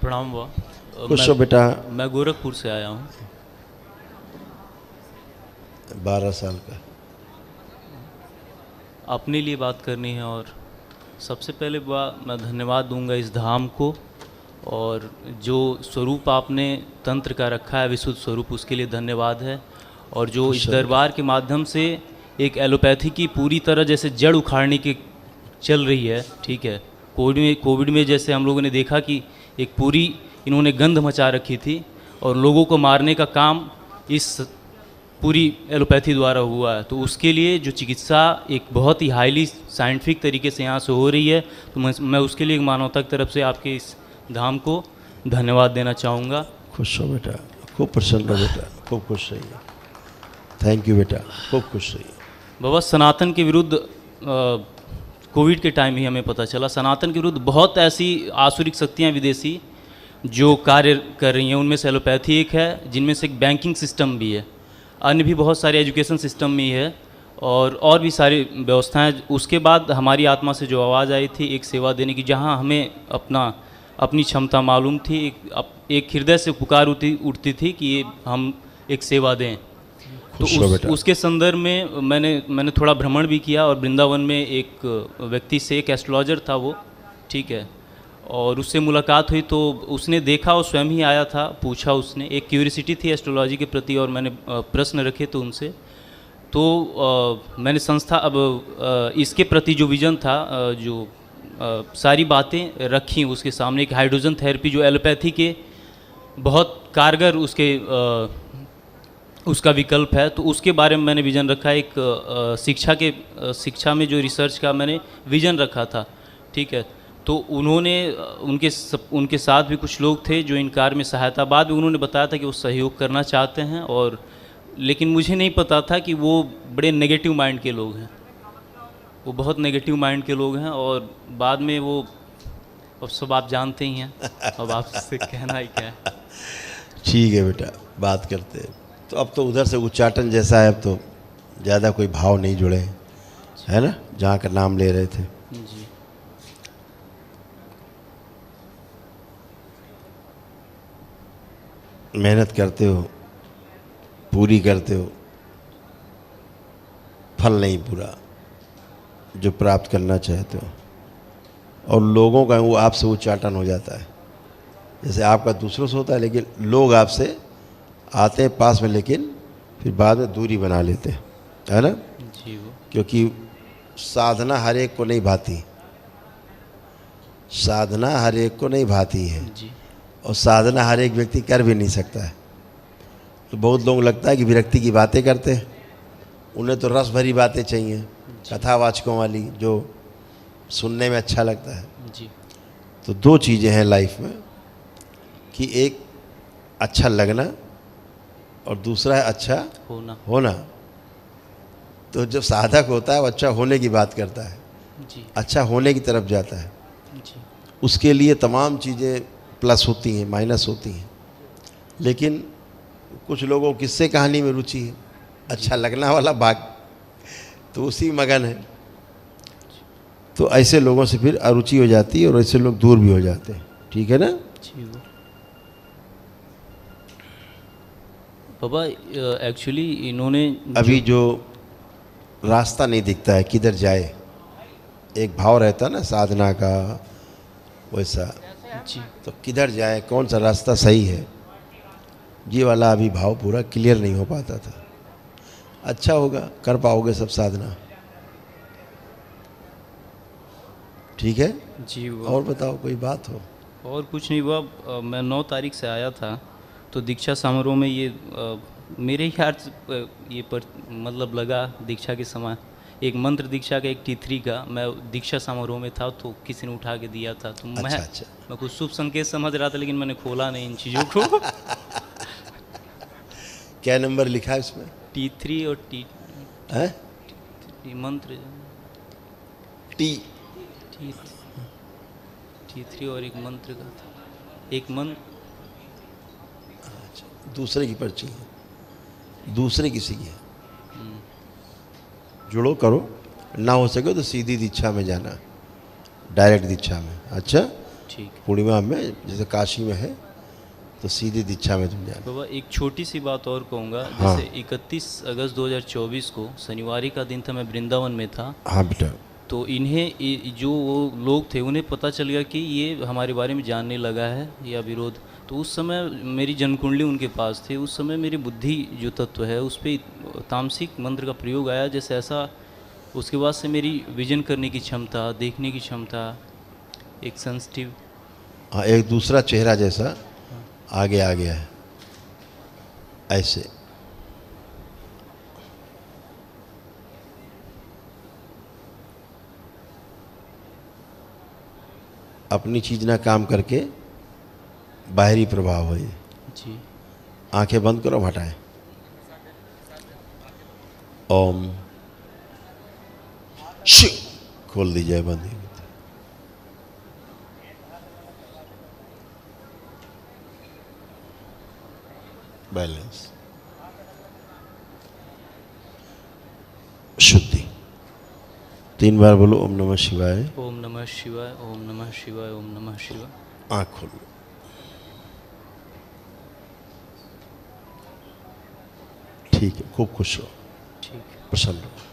प्रणाम हुआ। खुश हो बेटा। मैं गोरखपुर से आया हूँ। 12 साल का। अपने लिए बात करनी है और सबसे पहले मैं धन्यवाद दूंगा इस धाम को, और जो स्वरूप आपने तंत्र का रखा है विशुद्ध स्वरूप, उसके लिए धन्यवाद है। और जो इस दरबार के माध्यम से एक एलोपैथी की पूरी तरह जैसे जड़ उखाड़ने की चल रही है, ठीक है। कोविड में जैसे हम लोगों ने देखा कि एक पूरी इन्होंने गंध मचा रखी थी और लोगों को मारने का काम इस पूरी एलोपैथी द्वारा हुआ है। तो उसके लिए जो चिकित्सा एक बहुत ही हाईली साइंटिफिक तरीके से यहाँ से हो रही है, तो मैं उसके लिए मानवता की तरफ से आपके इस धाम को धन्यवाद देना चाहूँगा। खुश हो बेटा, खूब प्रसन्न हो बेटा, खूब खुश रहिए। थैंक यू बेटा, खूब खुश रहिए। बाबा, सनातन के विरुद्ध कोविड के टाइम ही हमें पता चला, सनातन के विरुद्ध बहुत ऐसी आसुरिक शक्तियाँ विदेशी जो कार्य कर रही हैं। उनमें से एलोपैथी एक है, जिनमें से एक बैंकिंग सिस्टम भी है, अन्य भी बहुत सारे एजुकेशन सिस्टम भी है, और भी सारी व्यवस्थाएं। उसके बाद हमारी आत्मा से जो आवाज़ आई थी एक सेवा देने की, जहां हमें अपनी क्षमता मालूम थी, एक हृदय से पुकार उठती थी कि ये हम एक सेवा दें। तो उसके संदर्भ में मैंने थोड़ा भ्रमण भी किया, और वृंदावन में एक व्यक्ति से, एक एस्ट्रोलॉजर था वो, ठीक है, और उससे मुलाकात हुई। तो उसने देखा, वो स्वयं ही आया था, पूछा उसने, एक क्यूरियोसिटी थी एस्ट्रोलॉजी के प्रति, और मैंने प्रश्न रखे तो उनसे। तो मैंने इसके प्रति जो विजन था, जो सारी बातें रखी उसके सामने। एक हाइड्रोजन थेरेपी जो एलोपैथी के बहुत कारगर उसका विकल्प है, तो उसके बारे में मैंने विजन रखा। एक शिक्षा में जो रिसर्च का मैंने विजन रखा था, ठीक है। तो उनके साथ भी कुछ लोग थे जो इन कार्य में सहायता, बाद में उन्होंने बताया था कि वो सहयोग करना चाहते हैं, और लेकिन मुझे नहीं पता था कि वो बड़े नेगेटिव माइंड के लोग हैं, वो बहुत नेगेटिव माइंड के लोग हैं। और बाद में वो, अब सब आप जानते ही हैं, अब आपसे कहना ही क्या है। ठीक है बेटा, बात करते हैं। तो अब तो उधर से उच्चाटन जैसा है, अब तो ज़्यादा कोई भाव नहीं जुड़े, है ना, जहाँ का नाम ले रहे थे। जी। मेहनत करते हो, पूरी करते हो, फल नहीं पूरा जो प्राप्त करना चाहते हो, और लोगों का वो आपसे उच्चाटन हो जाता है। जैसे आपका दूसरों से होता है, लेकिन लोग आपसे आते हैं पास में, लेकिन फिर बाद में दूरी बना लेते हैं, है ना। जी। वो क्योंकि साधना हर एक को नहीं भाती, साधना हर एक को नहीं भाती है जी। और साधना हर एक व्यक्ति कर भी नहीं सकता है। तो बहुत लोग लगता है कि विरक्ति की बातें करते हैं, उन्हें तो रस भरी बातें चाहिए, कथावाचकों वाली, जो सुनने में अच्छा लगता है। जी। तो 2 चीज़ें हैं लाइफ में, कि एक अच्छा लगना और दूसरा है अच्छा होना। तो जब साधक होता है वो अच्छा होने की बात करता है, जी। अच्छा होने की तरफ जाता है। जी। उसके लिए तमाम चीज़ें प्लस होती हैं, माइनस होती हैं। लेकिन कुछ लोगों को किस्से कहानी में रुचि है, अच्छा लगना वाला भाग, तो उसी मगन है। तो ऐसे लोगों से फिर अरुचि हो जाती है, और ऐसे लोग दूर भी हो जाते हैं, ठीक है ना। जी। वो बाबा, एक्चुअली इन्होंने अभी जो रास्ता नहीं दिखता है किधर जाए, एक भाव रहता है ना साधना का, वैसा। जी। तो किधर जाए, कौन सा रास्ता सही है, ये वाला अभी भाव पूरा क्लियर नहीं हो पाता था। अच्छा होगा, कर पाओगे सब साधना, ठीक है जी। वो और बताओ, कोई बात हो। और कुछ नहीं हुआ। मैं 9 तारीख से आया था, तो दीक्षा समारोह में ये मेरे ख्याल से ये मतलब लगा दीक्षा के समय, एक मंत्र दीक्षा का, एक T3 का, मैं दीक्षा समारोह में था, तो किसी ने उठा के दिया था। तो मैं कुछ शुभ संकेत समझ रहा था, लेकिन मैंने खोला नहीं इन चीज़ों को। क्या नंबर लिखा है इसमें? T3 और है मंत्र T3 और एक मंत्र का था, एक मंत्र। दूसरे की पर्ची है, दूसरे किसी की है। जुड़ो करो, ना हो सके तो सीधी दीक्षा में जाना, डायरेक्ट दीक्षा में। अच्छा, ठीक। पूर्णिमा में जैसे काशी में है तो सीधी दीक्षा में तुम जाना। बाबा एक छोटी सी बात और कहूँगा, हाँ। जैसे 31 अगस्त 2024 को शनिवार का दिन था, मैं वृंदावन में था। हाँ बेटा। तो इन्हें जो वो लोग थे उन्हें पता चल गया कि ये हमारे बारे में जानने लगा है या विरोध। तो उस समय मेरी जन्मकुंडली उनके पास थी। उस समय मेरी बुद्धि जो तत्व है उस पर तामसिक मंत्र का प्रयोग आया, जैसे ऐसा। उसके बाद से मेरी विजन करने की क्षमता, देखने की क्षमता, एक सेंसिटिव। हाँ, एक दूसरा चेहरा जैसा आगे आ गया है ऐसे। अपनी चीज ना काम करके बाहरी प्रभाव है। जी। आंखें बंद करो, हटाएं। ओम शिव खोल दीजिए, बंद ही। बैलेंस, शुद्धि। 3 बार बोलो ओम नमः शिवाय। ओम नमः शिवाय, ओम नमः शिवाय, ओम नमः शिवाय। आँख खोलो। ठीक है, खूब खुश रहो, ठीक है। प्रसन्न रहो।